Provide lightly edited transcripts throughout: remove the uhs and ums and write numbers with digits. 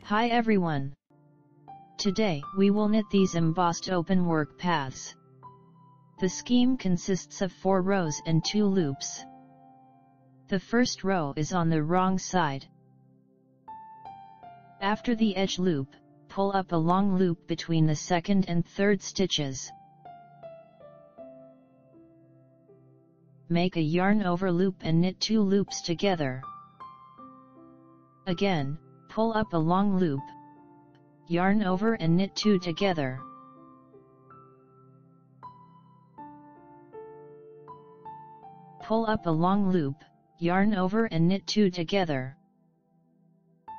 Hi everyone! Today we will knit these embossed openwork paths. The scheme consists of 4 rows and 2 loops. The first row is on the wrong side. After the edge loop, pull up a long loop between the second and third stitches. Make a yarn over loop and knit 2 loops together. Again, pull up a long loop, yarn over and knit 2 together. Pull up a long loop, yarn over and knit 2 together.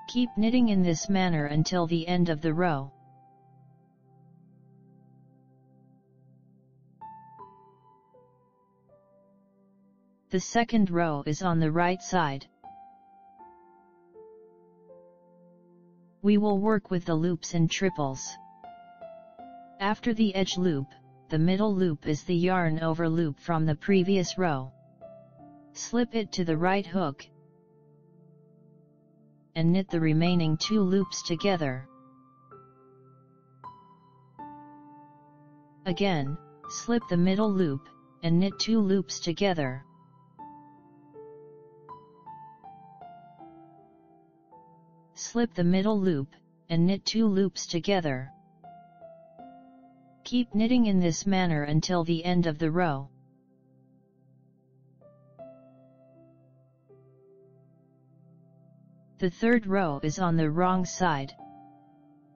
Keep knitting in this manner until the end of the row. The second row is on the right side. We will work with the loops in triples. After the edge loop, the middle loop is the yarn over loop from the previous row. Slip it to the right hook and knit the remaining 2 loops together. Again, slip the middle loop and knit 2 loops together. Slip the middle loop and knit 2 loops together. Keep knitting in this manner until the end of the row. The third row is on the wrong side.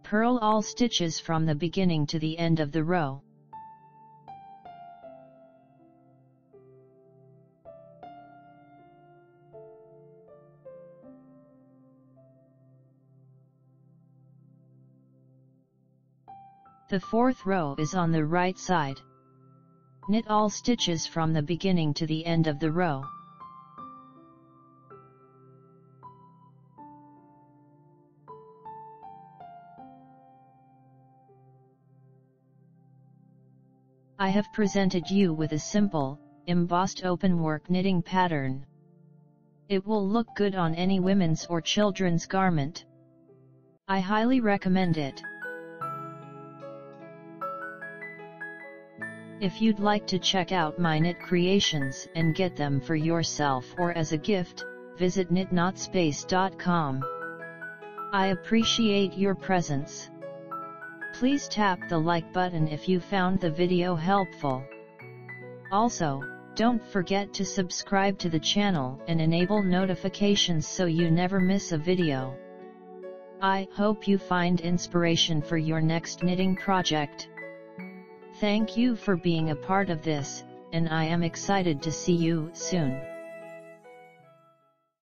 Purl all stitches from the beginning to the end of the row. The fourth row is on the right side. Knit all stitches from the beginning to the end of the row. I have presented you with a simple, embossed openwork knitting pattern. It will look good on any women's or children's garment. I highly recommend it. If you'd like to check out my knit creations and get them for yourself or as a gift, visit knitnotspace.com. I appreciate your presence. Please tap the like button if you found the video helpful. Also, don't forget to subscribe to the channel and enable notifications so you never miss a video. I hope you find inspiration for your next knitting project. Thank you for being a part of this, and I am excited to see you soon.